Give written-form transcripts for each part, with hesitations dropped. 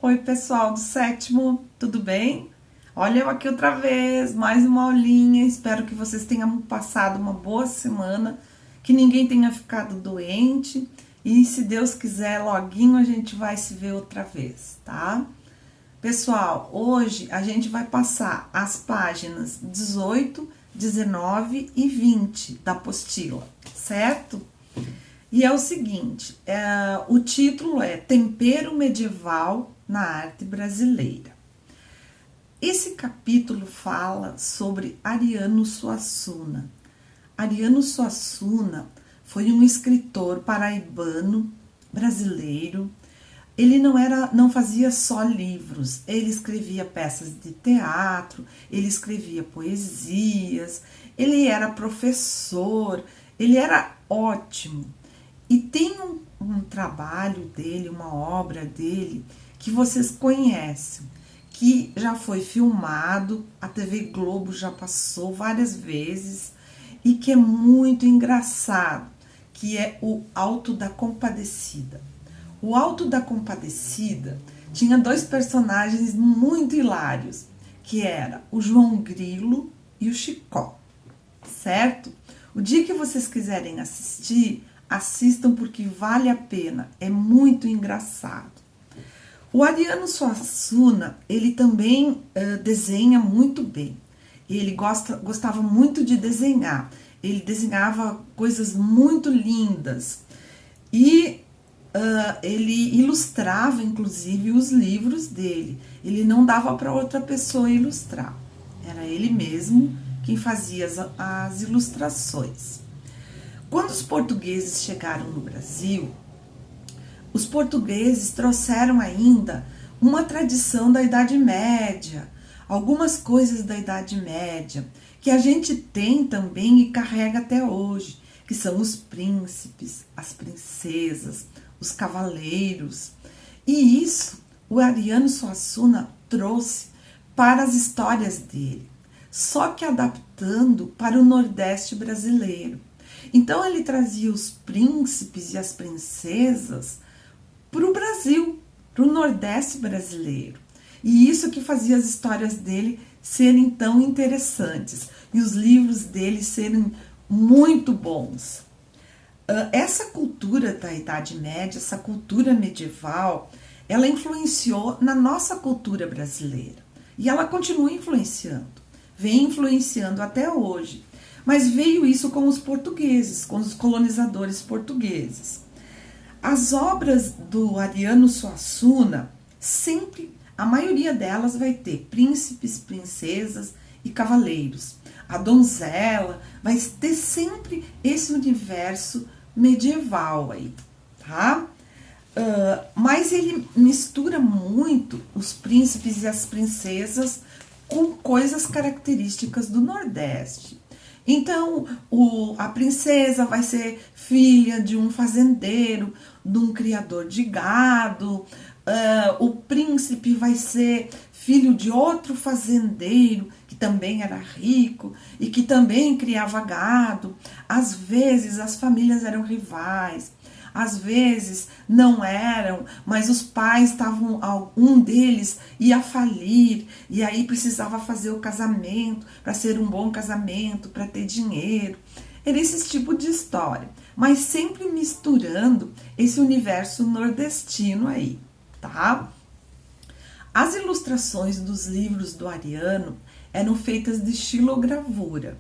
Oi, pessoal do sétimo, tudo bem? Olha eu aqui outra vez, mais uma aulinha. Espero que vocês tenham passado uma boa semana, que ninguém tenha ficado doente e, se Deus quiser, loguinho a gente vai se ver outra vez, tá? Pessoal, hoje a gente vai passar as páginas 18, 19 e 20 da apostila, certo? E é o seguinte, o título é Tempero Medieval na Arte Brasileira. Esse capítulo fala sobre Ariano Suassuna. Ariano Suassuna foi um escritor paraibano brasileiro. Ele não fazia só livros, ele escrevia peças de teatro, ele escrevia poesias, ele era professor, ele era ótimo. E tem um trabalho dele, uma obra dele, que vocês conhecem, que já foi filmado, a TV Globo já passou várias vezes, e que é muito engraçado, que é o Alto da Compadecida. O Alto da Compadecida tinha dois personagens muito hilários, que era o João Grilo e o Chicó, certo? O dia que vocês quiserem assistir, assistam porque vale a pena, é muito engraçado. O Ariano Suassuna, ele também desenha muito bem. Ele gostava muito de desenhar. Ele desenhava coisas muito lindas. E ele ilustrava, inclusive, os livros dele. Ele não dava para outra pessoa ilustrar. Era ele mesmo quem fazia as ilustrações. Quando os portugueses chegaram no Brasil, os portugueses trouxeram ainda uma tradição da Idade Média, algumas coisas da Idade Média, que a gente tem também e carrega até hoje, que são os príncipes, as princesas, os cavaleiros. E isso o Ariano Suassuna trouxe para as histórias dele, só que adaptando para o Nordeste brasileiro. Então ele trazia os príncipes e as princesas para o Brasil, para o Nordeste brasileiro. E isso que fazia as histórias dele serem tão interessantes e os livros dele serem muito bons. Essa cultura da Idade Média, essa cultura medieval, ela influenciou na nossa cultura brasileira. E ela continua influenciando, vem influenciando até hoje. Mas veio isso com os portugueses, com os colonizadores portugueses. As obras do Ariano Suassuna, sempre, a maioria delas vai ter príncipes, princesas e cavaleiros. A donzela vai ter sempre esse universo medieval aí, tá? Mas ele mistura muito os príncipes e as princesas com coisas características do Nordeste. Então, a princesa vai ser filha de um fazendeiro, de um criador de gado, o príncipe vai ser filho de outro fazendeiro, que também era rico e que também criava gado. Às vezes, as famílias eram rivais, às vezes não eram, mas os pais estavam, um deles ia falir e aí precisava fazer o casamento para ser um bom casamento, para ter dinheiro. Era esse tipo de história, mas sempre misturando esse universo nordestino aí, tá? As ilustrações dos livros do Ariano eram feitas de xilogravura.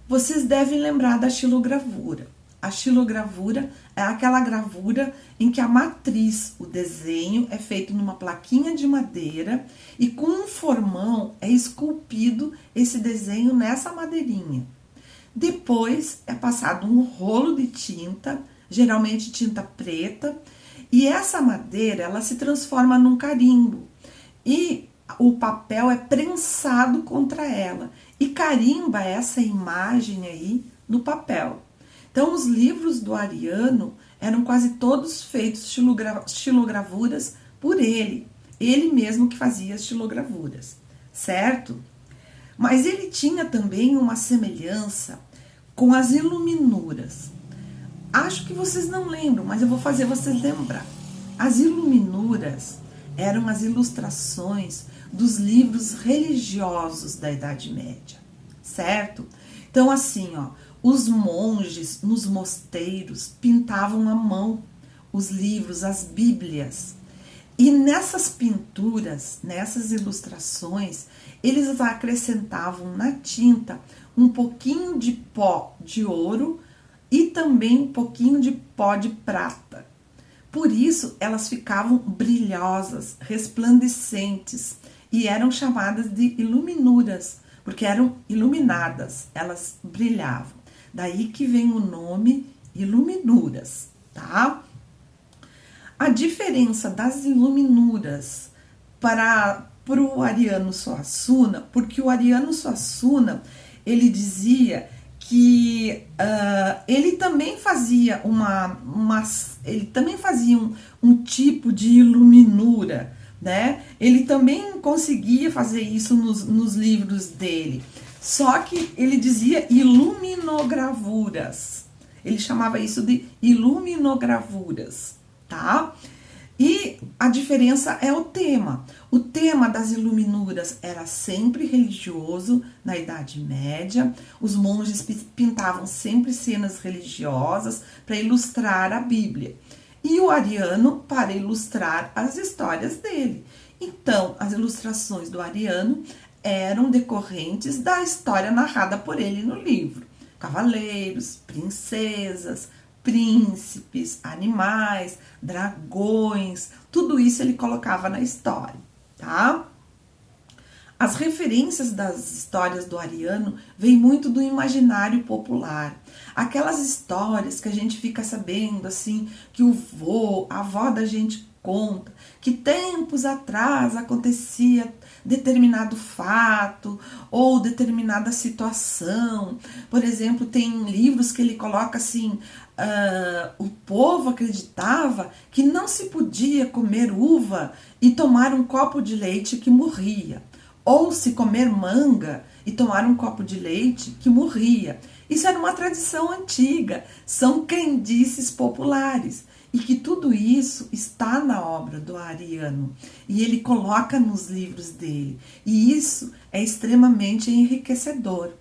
Vocês devem lembrar da xilogravura. A xilogravura é aquela gravura em que a matriz, o desenho, é feito numa plaquinha de madeira e com um formão é esculpido esse desenho nessa madeirinha. Depois é passado um rolo de tinta, geralmente tinta preta, e essa madeira ela se transforma num carimbo e o papel é prensado contra ela e carimba essa imagem aí no papel. Então, os livros do Ariano eram quase todos feitos xilogravuras por ele. Ele mesmo que fazia as xilogravuras, certo? Mas ele tinha também uma semelhança com as iluminuras. Acho que vocês não lembram, mas eu vou fazer vocês lembrar. As iluminuras eram as ilustrações dos livros religiosos da Idade Média, certo? Então assim, ó, os monges nos mosteiros pintavam à mão os livros, as bíblias. E nessas pinturas, nessas ilustrações, eles acrescentavam na tinta um pouquinho de pó de ouro e também um pouquinho de pó de prata. Por isso, elas ficavam brilhosas, resplandecentes e eram chamadas de iluminuras, porque eram iluminadas, elas brilhavam. Daí que vem o nome iluminuras, tá? A diferença das iluminuras para o Ariano Suassuna, porque o Ariano Suassuna, ele dizia que ele também fazia um tipo de iluminura, né? Ele também conseguia fazer isso nos livros dele, só que ele dizia iluminogravuras, ele chamava isso de iluminogravuras, tá? E a diferença é o tema. O tema das iluminuras era sempre religioso na Idade Média. Os monges pintavam sempre cenas religiosas para ilustrar a Bíblia. E o Ariano para ilustrar as histórias dele. Então, as ilustrações do Ariano eram decorrentes da história narrada por ele no livro. Cavaleiros, princesas, príncipes, animais, dragões, tudo isso ele colocava na história, tá? As referências das histórias do Ariano vêm muito do imaginário popular. Aquelas histórias que a gente fica sabendo, assim, que a avó da gente conta, que tempos atrás acontecia determinado fato ou determinada situação. Por exemplo, tem livros que ele coloca assim, o povo acreditava que não se podia comer uva e tomar um copo de leite que morria, ou se comer manga e tomar um copo de leite que morria. Isso era uma tradição antiga, são crendices populares. E que tudo isso está na obra do Ariano. E ele coloca nos livros dele. E isso é extremamente enriquecedor.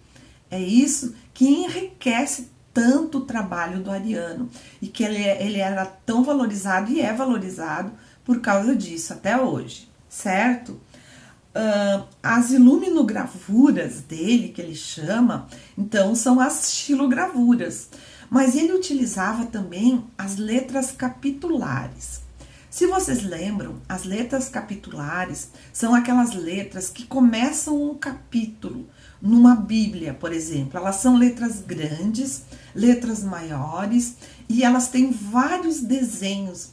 É isso que enriquece tanto o trabalho do Ariano. E que ele era tão valorizado e é valorizado por causa disso até hoje. Certo? As iluminogravuras dele, que ele chama, então são as xilogravuras. Mas ele utilizava também as letras capitulares. Se vocês lembram, as letras capitulares são aquelas letras que começam um capítulo numa Bíblia, por exemplo. Elas são letras grandes, letras maiores e elas têm vários desenhos.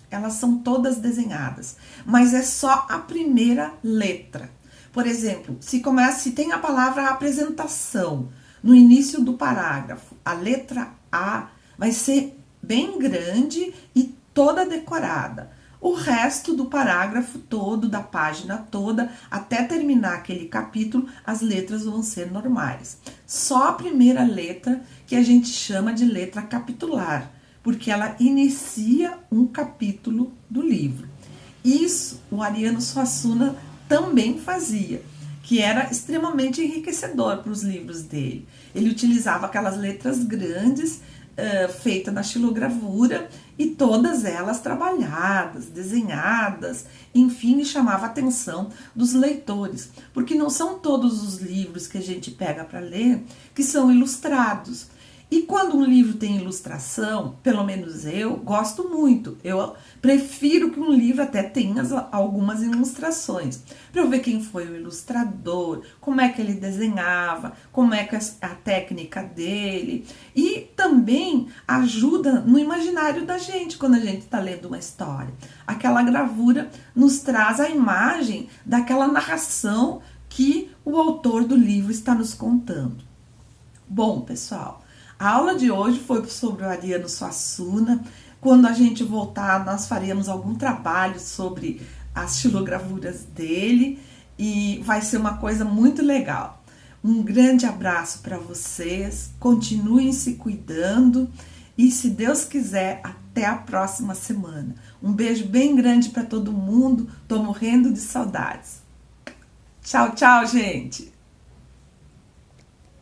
Elas são todas desenhadas, mas é só a primeira letra. Por exemplo, se tem a palavra apresentação no início do parágrafo, a letra A vai ser bem grande e toda decorada. O resto do parágrafo todo, da página toda, até terminar aquele capítulo, as letras vão ser normais. Só a primeira letra que a gente chama de letra capitular, porque ela inicia um capítulo do livro. Isso o Ariano Suassuna também fazia, que era extremamente enriquecedor para os livros dele. Ele utilizava aquelas letras grandes, feitas na xilogravura, e todas elas trabalhadas, desenhadas, enfim, chamava a atenção dos leitores, porque não são todos os livros que a gente pega para ler que são ilustrados. E quando um livro tem ilustração, pelo menos eu gosto muito. Eu prefiro que um livro até tenha algumas ilustrações, para eu ver quem foi o ilustrador, como é que ele desenhava, como é que a técnica dele. E também ajuda no imaginário da gente quando a gente está lendo uma história. Aquela gravura nos traz a imagem daquela narração que o autor do livro está nos contando. Bom, pessoal, a aula de hoje foi sobre o Ariano Suassuna. Quando a gente voltar, nós faremos algum trabalho sobre as xilogravuras dele e vai ser uma coisa muito legal. Um grande abraço para vocês, continuem se cuidando e, se Deus quiser, até até a próxima semana. Um beijo bem grande para todo mundo. Tô morrendo de saudades. Tchau, tchau, gente!